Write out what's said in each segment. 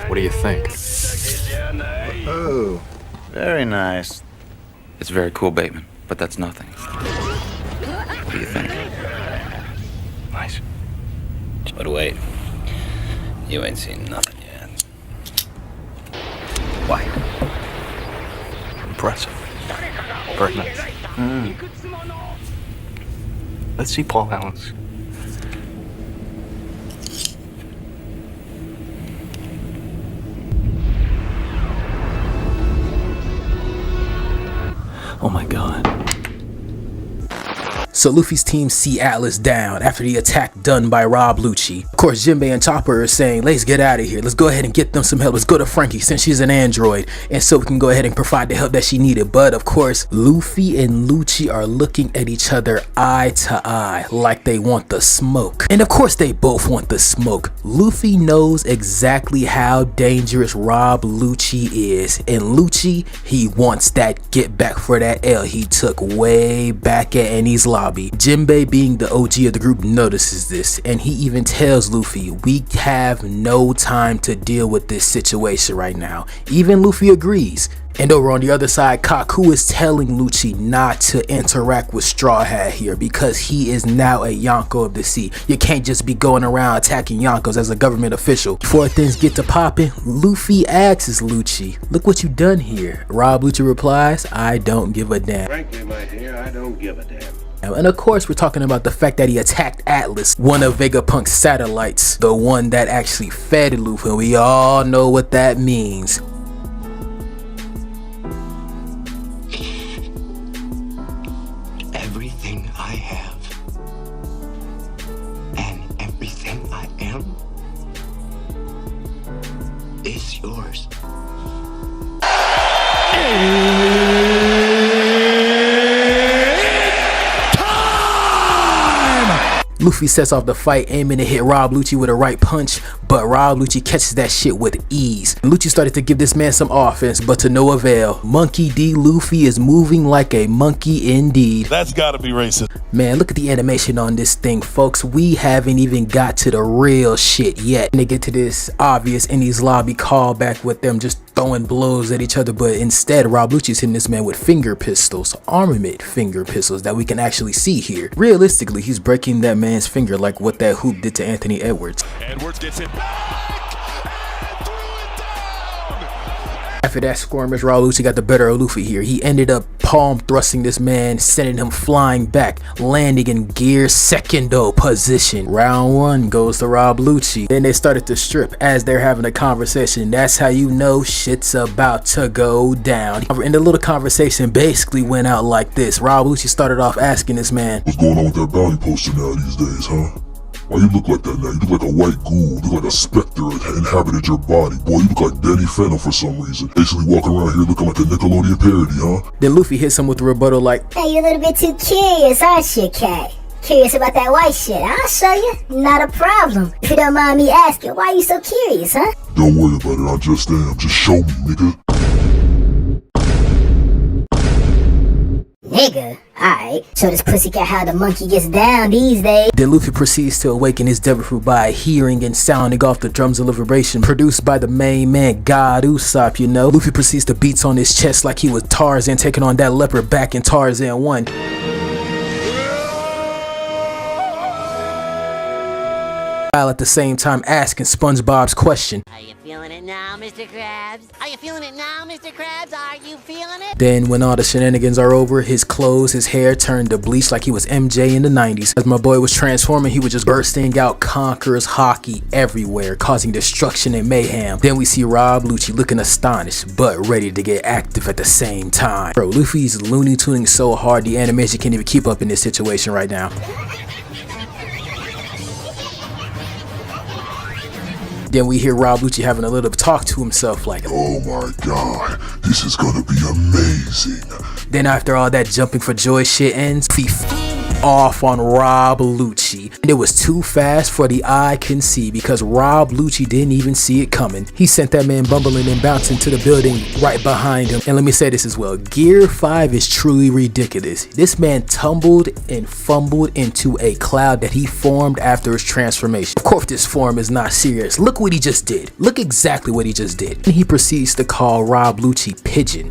What do you think? Oh, very nice. It's very cool, Bateman, but that's nothing. What do you think? Nice. But wait, you ain't seen nothing yet. Why? Impressive. Very nice. Let's see Paul Allen's. Oh my god. So Luffy's team see Atlas down after the attack done by Rob Lucci. Of course, Jinbei and Chopper are saying, let's get out of here. Let's go ahead and get them some help. Let's go to Frankie since she's an android. And so we can go ahead and provide the help that she needed. But of course, Luffy and Lucci are looking at each other eye to eye like they want the smoke. And of course, they both want the smoke. Luffy knows exactly how dangerous Rob Lucci is. And Lucci, he wants that get back for that L he took way back at Enies Lobby. Jinbei, being the OG of the group, notices this, and he even tells Luffy, we have no time to deal with this situation right now. Even Luffy agrees. And over on the other side, Kaku is telling Lucci not to interact with Straw Hat here because he is now a Yonko of the Sea. You can't just be going around attacking Yonkos as a government official. Before things get to popping, Luffy asks Lucci, look what you done here. Rob Lucci replies, I don't give a damn. Frankly, my dear, I don't give a damn. And of course, we're talking about the fact that he attacked Atlas, one of Vega Punk's satellites, the one that actually fed Luffy. And we all know what that means. Everything I have and everything I am is yours. Luffy sets off the fight, aiming to hit Rob Lucci with a right punch, but Rob Lucci catches that shit with ease. Lucci started to give this man some offense, but to no avail. Monkey D. Luffy is moving like a monkey indeed. That's gotta be racist. Man, look at the animation on this thing, folks. We haven't even got to the real shit yet. And they get to this obvious Enies Lobby callback with them just throwing blows at each other, but instead Rob Lucci's hitting this man with finger pistols, armament finger pistols that we can actually see here. Realistically, he's breaking that man's finger like what that hoop did to Anthony Edwards. Edwards gets it back and threw it down. After that skirmish, Rob Lucci got the better of Luffy here. He ended up palm thrusting this man, sending him flying back, landing in gear secondo position. Round one goes to Rob Lucci. Then they started to strip as they're having a conversation. That's how you know shit's about to go down. And the little conversation basically went out like this. Rob Lucci started off asking this man, what's going on with that bounty poster now these days, huh? Why you look like that now? You look like a white ghoul. You look like a specter that inhabited your body. Boy, you look like Danny Phantom for some reason. Basically walking around here looking like a Nickelodeon parody, huh? Then Luffy hits him with a rebuttal like, hey, you're a little bit too curious, aren't you, Cat? Curious about that white shit? I'll show you. Not a problem. If you don't mind me asking, why are you so curious, huh? Don't worry about it, I just am. Just show me, nigga. Nigga, alright, so this pussycat how the monkey gets down these days. Then Luffy proceeds to awaken his devil fruit by hearing and sounding off the drums of liberation produced by the main man, God Usopp, you know. Luffy proceeds to beats on his chest like he was Tarzan taking on that leopard back in Tarzan 1. While at the same time asking SpongeBob's question. Are you feeling it now, Mr. Krabs? Are you feeling it now, Mr. Krabs? Are you feeling it? Then when all the shenanigans are over, his clothes, his hair turned to bleach like he was MJ in the 90s. As my boy was transforming, he was just bursting out Conqueror's hockey everywhere, causing destruction and mayhem. Then we see Rob Lucci looking astonished, but ready to get active at the same time. Bro, Luffy's Looney Tuning so hard, the animation can't even keep up in this situation right now. Then we hear Rob Lucci having a little talk to himself like, oh my god, this is gonna be amazing. Then after all that jumping for joy shit ends, off on Rob Lucci. And it was too fast for the eye can see because Rob Lucci didn't even see it coming. He sent that man bumbling and bouncing to the building right behind him. And let me say this as well, Gear 5 is truly ridiculous. This man tumbled and fumbled into a cloud that he formed after his transformation. Of course this form is not serious. Look what he just did. Look exactly what he just did. And he proceeds to call Rob Lucci Pigeon.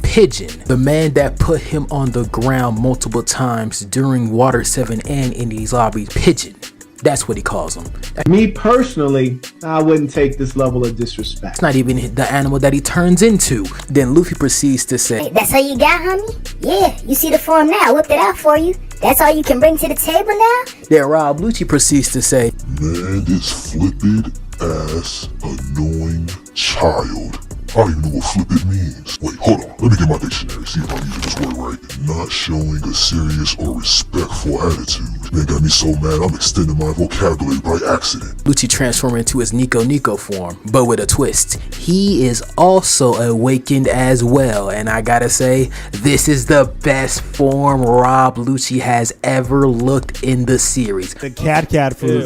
Pigeon, the man that put him on the ground multiple times during Water 7 and in these lobbies. Pigeon. That's what he calls him. Me personally, I wouldn't take this level of disrespect. It's not even the animal that he turns into. Then Luffy proceeds to say, Hey, that's all you got, homie? Yeah, you see the form now. I whipped it out for you. That's all you can bring to the table now? Then Rob Lucci proceeds to say, Man, this flippin' ass annoying child. I don't even know what flip it means. Wait, hold on. Let me get my dictionary, see if I'm using this word right. Not showing a serious or respectful attitude. Man got me so mad I'm extending my vocabulary by accident. Lucci transformed into his Nico form, but with a twist. He is also awakened as well, and I gotta say, this is the best form Rob Lucci has ever looked in the series. The cat food.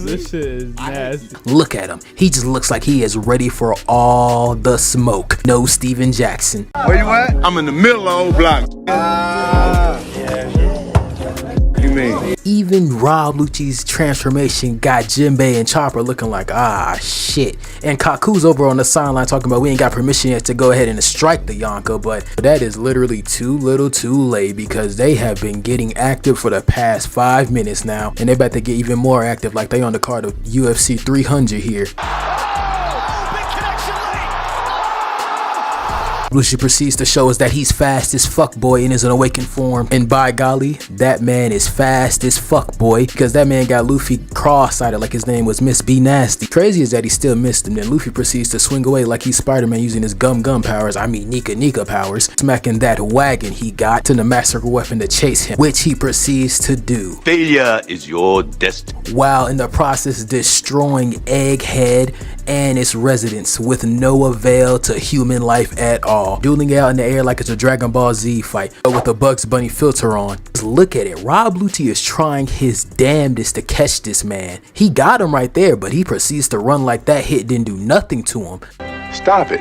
This shit is nasty. Look at him. He just looks like he is ready for all the smoke. No Steven Jackson. Where you at? I'm in the middle of old block. You mean? Even Rob Lucci's transformation got Jinbei and Chopper looking like, ah, shit. And Kaku's over on the sideline talking about we ain't got permission yet to go ahead and strike the Yonko, but that is literally too little too late because they have been getting active for the past 5 minutes now, and they're about to get even more active like they on the card of UFC 300 here. Lucci proceeds to show us that he's fast as fuck boy in his awakened form, and by golly, that man is fast as fuck boy because that man got Luffy cross-eyed like his name was Miss B Nasty. Crazy is that he still missed him. Then Luffy proceeds to swing away like he's Spider-Man using his gum powers, I mean Nika powers, smacking that wagon he got to the master weapon to chase him, which he proceeds to do. Failure is your destiny. While in the process destroying Egghead and its residents with no avail to human life at all. Dueling out in the air like it's a Dragon Ball Z fight, but with a Bugs Bunny filter on. Just look at it. Rob Lucci is trying his damnedest to catch this man. He got him right there, but he proceeds to run like that hit didn't do nothing to him. Stop it.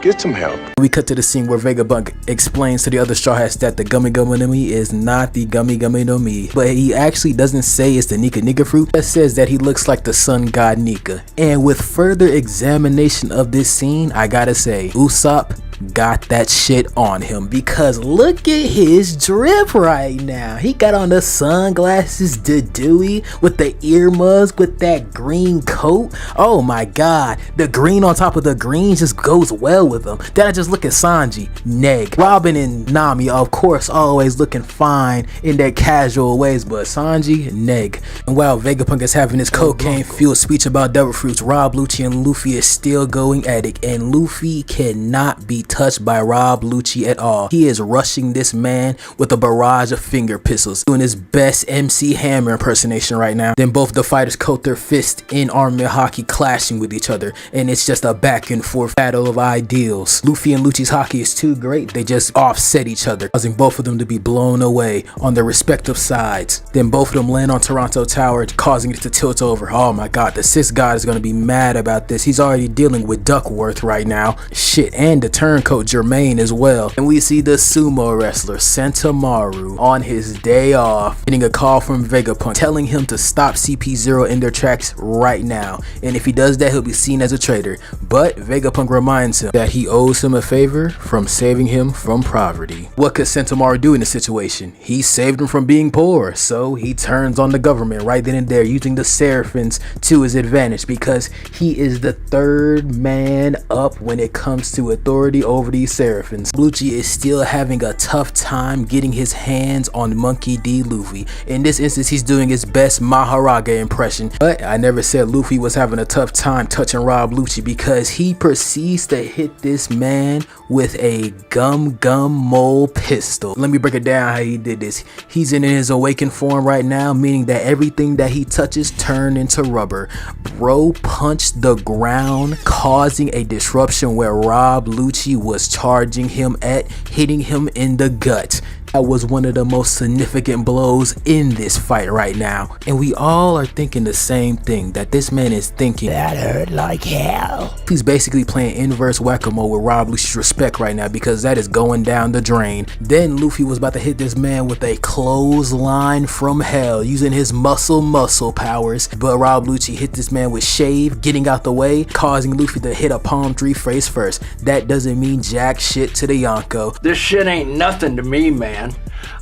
Get some help. We cut to the scene where Vega Punk explains to the other Straw Hats that the Gummy no Mi is not the Gummy no Mi, but he actually doesn't say it's the Nika fruit. That says that he looks like the sun god Nika. And with further examination of this scene, I gotta say, Usopp got that shit on him because look at his drip right now. He got on the sunglasses, the dewy with the earmuffs with that green coat. Oh my god, the green on top of the green just goes well with him. Then I just look at Sanji, Neg, Robin and Nami, of course, always looking fine in their casual ways, but Sanji, Neg. And while Vega Punk is having his cocaine fueled speech about devil fruits, Rob Lucci and Luffy is still going at it, and Luffy cannot be touched by Rob Lucci at all. He is rushing this man with a barrage of finger pistols, doing his best MC Hammer impersonation right now. Then both the fighters coat their fists in armament hockey, clashing with each other, and it's just a back and forth battle of ideals. Luffy and Lucci's hockey is too great, they just offset each other, causing both of them to be blown away on their respective sides. Then both of them land on Toronto Tower, causing it to tilt over. Oh my god, the 6th god is going to be mad about this. He's already dealing with Duckworth right now. Shit, and the turncoat Jermaine as well. And we see the sumo wrestler Sentomaru on his day off getting a call from Vega Punk telling him to stop CP0 in their tracks right now, and if he does that he'll be seen as a traitor. But Vega Punk reminds him that he owes him a favor from saving him from poverty. What could Sentomaru do in the situation? He saved him from being poor, so he turns on the government right then and there, using the Seraphims to his advantage because he is the 3rd man up when it comes to authority over these Seraphims. Lucci is still having a tough time getting his hands on Monkey D. Luffy. In this instance, he's doing his best Maharaga impression, but I never said Luffy was having a tough time touching Rob Lucci because he proceeds to hit this man with a gum mole pistol. Let me break it down how he did this. He's in his awakened form right now, meaning that everything that he touches turn into rubber. Bro punched the ground, causing a disruption where Rob Lucci was charging him at, hitting him in the gut. That was one of the most significant blows in this fight right now. And we all are thinking the same thing, that this man is thinking, that hurt like hell. He's basically playing inverse whack-a-mole with Rob Lucci's respect right now, because that is going down the drain. Then Luffy was about to hit this man with a clothesline from hell using his muscle powers, but Rob Lucci hit this man with shave, getting out the way, causing Luffy to hit a palm tree face first. That doesn't mean jack shit to the Yonko. This shit ain't nothing to me, man.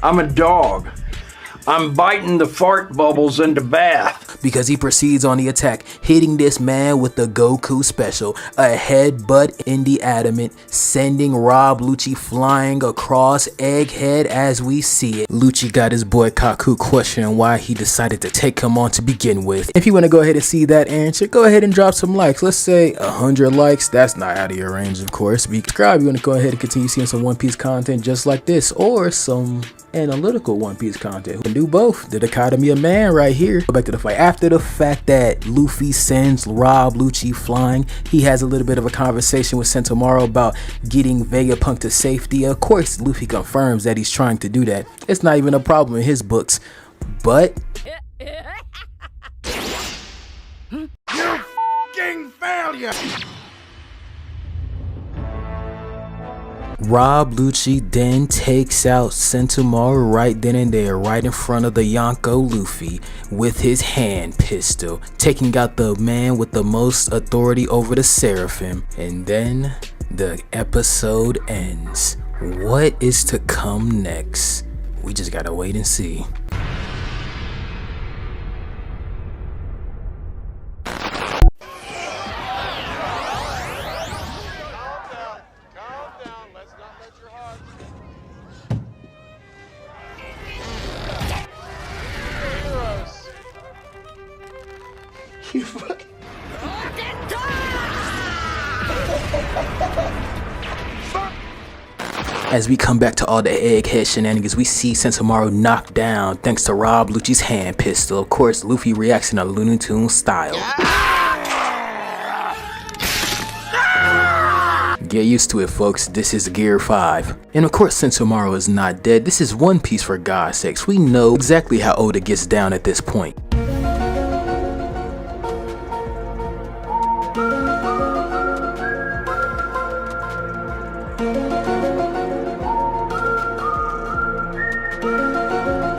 I'm a dog. I'm biting the fart bubbles in the bath. Because he proceeds on the attack, hitting this man with the Goku special, a headbutt in the adamant, sending Rob Lucci flying across Egghead as we see it. Lucci got his boy Kaku questioning why he decided to take him on to begin with. If you want to go ahead and see that answer, go ahead and drop some likes. Let's say 100 likes. That's not out of your range, of course. Subscribe if you want to go ahead and continue seeing some One Piece content just like this, or some analytical One Piece content. We can do both. The dichotomy of man right here. Go back to the fight. After the fact that Luffy sends Rob Lucci flying, he has a little bit of a conversation with Sentomaru about getting Vega Punk to safety. Of course, Luffy confirms that he's trying to do that. It's not even a problem in his books. But You f***ing failure! Rob Lucci then takes out Sentomaru right then and there, right in front of the Yonko Luffy with his hand pistol, taking out the man with the most authority over the Seraphim. And then the episode ends. What is to come next? We just gotta wait and see. You fucking... As we come back to all the Egghead shenanigans, we see Sentomaru knocked down thanks to Rob Lucci's hand pistol. Of course, Luffy reacts in a Looney Tunes style. Get used to it, folks. This is Gear 5. And of course, Sentomaru is not dead. This is One Piece, for God's sakes. We know exactly how Oda gets down at this point.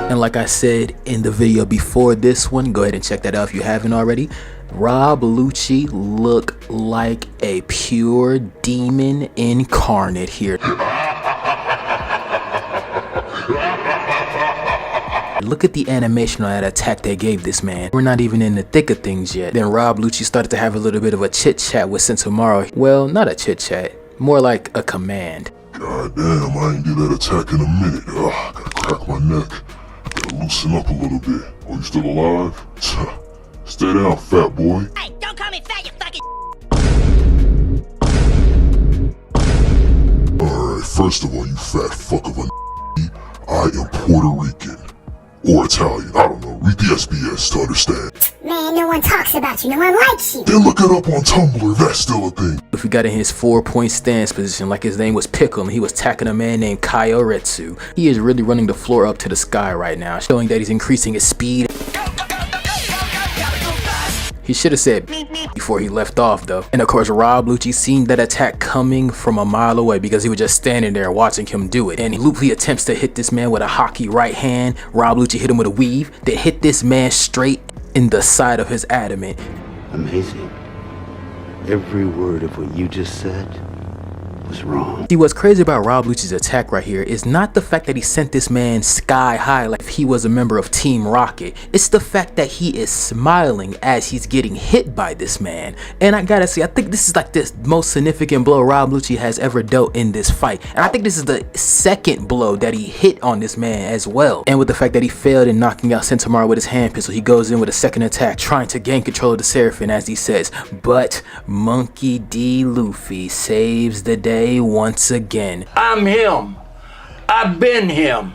And like I said in the video before this one, go ahead and check that out if you haven't already. Rob Lucci look like a pure demon incarnate here. Look at the animation on that attack they gave this man. We're not even in the thick of things yet. Then Rob Lucci started to have a little bit of a chit chat with Sentomaru. Well, not a chit chat, more like a command. God damn, I ain't do that attack in a minute. Ugh, gotta crack my neck. Gotta loosen up a little bit. Oh, you still alive? Stay down, fat boy. Hey, don't call me fat, you fucking... Alright, first of all, you fat fuck of a I am Puerto Rican. Or Italian, I don't know. Read the SBS to understand. Man, no one talks about you, no one likes you. Then look it up on Tumblr, that's still a thing. If he got in his 4-point stance position like his name was Pickle and he was attacking a man named Kaioretsu. He is really running the floor up to the sky right now, showing that he's increasing his speed. He should have said before he left off though. And of course, Rob Lucci seen that attack coming from a mile away because he was just standing there watching him do it. And Luffy attempts to hit this man with a hockey right hand. Rob Lucci hit him with a weave that hit this man straight in the side of his adamant. Amazing. Every word of what you just said was wrong. See, what's crazy about Rob Lucci's attack right here is not the fact that he sent this man sky high like if he was a member of Team Rocket. It's the fact that he is smiling as he's getting hit by this man. And I gotta say, I think this is like the most significant blow Rob Lucci has ever dealt in this fight. And I think this is the second blow that he hit on this man as well. And with the fact that he failed in knocking out Sentomaru with his hand pistol, he goes in with a second attack, trying to gain control of the Seraphim as he says, but Monkey D. Luffy saves the day once again. I'm him. I've been him.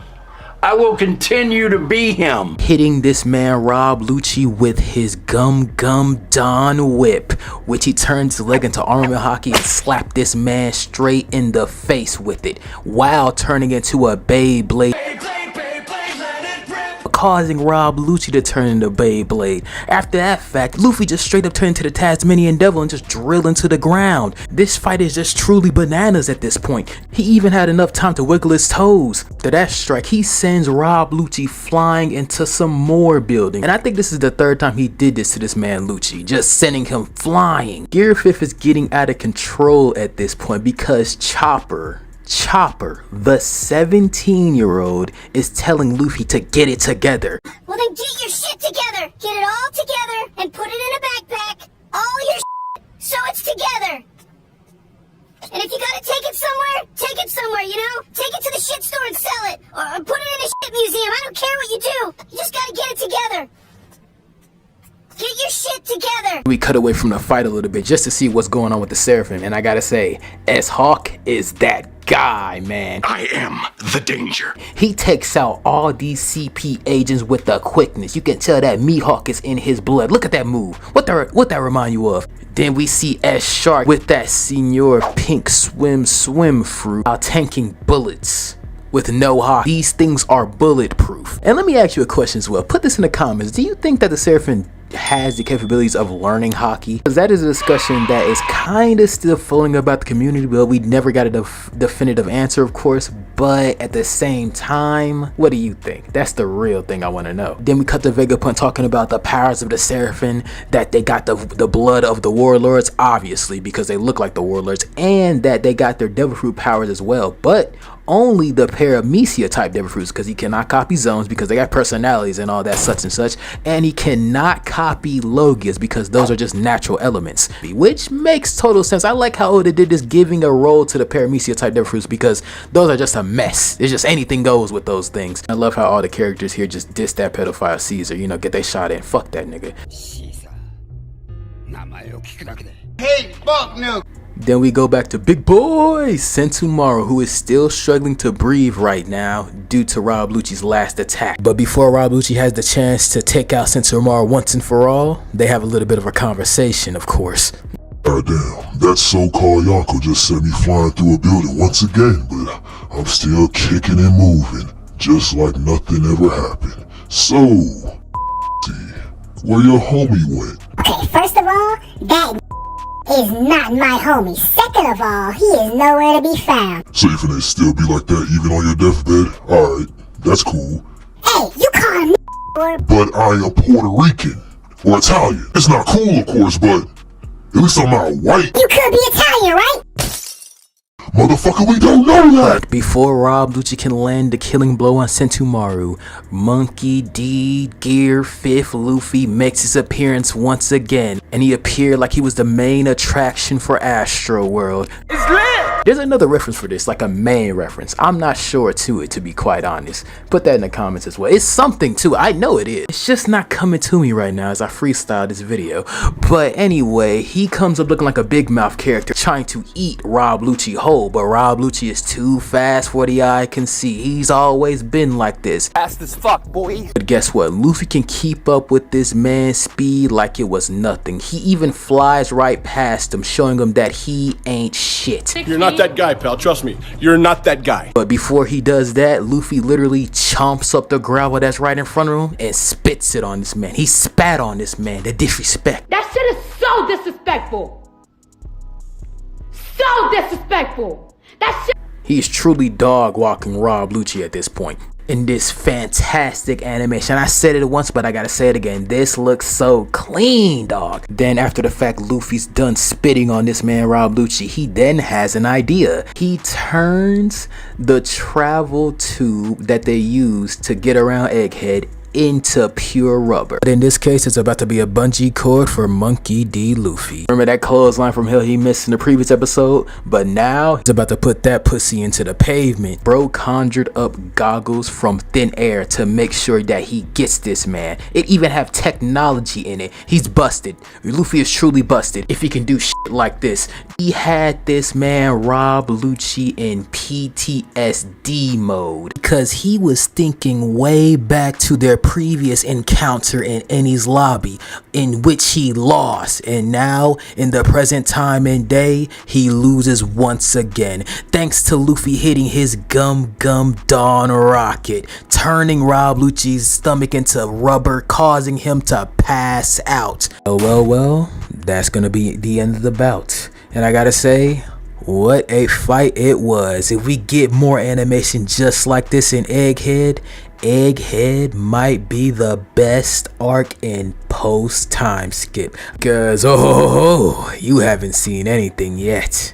I will continue to be him. Hitting this man Rob Lucci with his Gum Gum Don Whip, which he turns his leg into armament hockey and slapped this man straight in the face with it, while turning into a Beyblade, causing Rob Lucci to turn into Beyblade. After that fact, Luffy just straight up turned into the Tasmanian Devil and just drilled into the ground. This fight is just truly bananas at this point. He even had enough time to wiggle his toes. After that strike, he sends Rob Lucci flying into some more building. And I think this is the third time he did this to this man Lucci, just sending him flying. Gear 5 is getting out of control at this point because Chopper, the 17-year-old, is telling Luffy to get it together. Well then get your shit together. Get it all together and put it in a backpack. All your shit, so it's together. And if you gotta take it somewhere, you know? Take it to the shit store and sell it. Or put it in a shit museum. I don't care what you do. You just gotta get it together. Get your shit together. We cut away from the fight a little bit just to see what's going on with the Seraphim, and I gotta say, S-Hawk is that guy, man. I am the danger. He takes out all these CP agents with the quickness. You can tell that Mihawk is in his blood. Look at that move. What that remind you of? Then we see S-Shark with that Senor Pink swim fruit while tanking bullets with no hockey. These things are bulletproof. And let me ask you a question as well. Put this in the comments. Do you think that the Seraphim has the capabilities of learning hockey? Because that is a discussion that is kind of still floating about the community, but we never got a definitive answer, of course. But at the same time, what do you think? That's the real thing I want to know. Then we cut to Vega Punk talking about the powers of the Seraphim, that they got the blood of the warlords, obviously, because they look like the warlords, and that they got their devil fruit powers as well, but only the Paramecia type devil fruits, because he cannot copy zones because they got personalities and all that such and such, and he cannot copy Logias because those are just natural elements, which makes total sense. I like how Oda did this, giving a role to the Paramecia type devil fruits, because those are just a mess. It's just anything goes with those things. I love how all the characters here just diss that pedophile Caesar, you know, get they shot in. Fuck that nigga. Hey, fuck no. Then we go back to big boy Sentomaru, who is still struggling to breathe right now due to Rob Lucci's last attack. But before Rob Lucci has the chance to take out Sentomaru once and for all, they have a little bit of a conversation, of course. Goddamn, that so-called Yonko just sent me flying through a building once again, but I'm still kicking and moving, just like nothing ever happened. So, where your homie went? Okay, first of all, that is not my homie. Second of all, he is nowhere to be found. So you finna still be like that even on your deathbed? Alright, that's cool. Hey, you call him or... But I am Puerto Rican. Or Italian. It's not cool, of course, but at least I'm not white. You could be Italian, right? Motherfucker, we don't know that! Before Rob Lucci can land the killing blow on Sentomaru, Monkey D. Gear 5th Luffy makes his appearance once again, and he appeared like he was the main attraction for Astro World. It's lit! There's another reference for this, like a main reference. I'm not sure to it, to be quite honest. Put that in the comments as well. It's something too, I know it is. It's just not coming to me right now as I freestyle this video. But anyway, he comes up looking like a big mouth character trying to eat Rob Lucci whole, but Rob Lucci is too fast for the eye can see. He's always been like this. Fast as fuck, boy. But guess what? Luffy can keep up with this man's speed like it was nothing. He even flies right past him, showing him that he ain't shit. You're not that guy, pal. Trust me. You're not that guy. But before he does that, Luffy literally chomps up the gravel that's right in front of him and spits it on this man. He spat on this man. The disrespect. That shit is so disrespectful. So disrespectful. That shit. He's truly dog walking Rob Lucci at this point. In this fantastic animation. I said it once, but I gotta say it again. This looks so clean, dog. Then after the fact Luffy's done spitting on this man Rob Lucci, he then has an idea. He turns the travel tube that they use to get around Egghead into pure rubber. But in this case, it's about to be a bungee cord for Monkey D. Luffy. Remember that clothesline from hell he missed in the previous episode? But now, he's about to put that pussy into the pavement. Bro conjured up goggles from thin air to make sure that he gets this man. It even have technology in it. He's busted. Luffy is truly busted if he can do shit like this. He had this man Rob Lucci in PTSD mode because he was thinking way back to their previous encounter in Eni's lobby in which he lost, and now in the present time and day he loses once again thanks to Luffy hitting his Gum Dawn rocket, turning Rob Lucci's stomach into rubber, causing him to pass out. Well, that's gonna be the end of the bout. And I gotta say, what a fight it was. If we get more animation just like this in Egghead, Egghead might be the best arc in post time skip. Cause you haven't seen anything yet.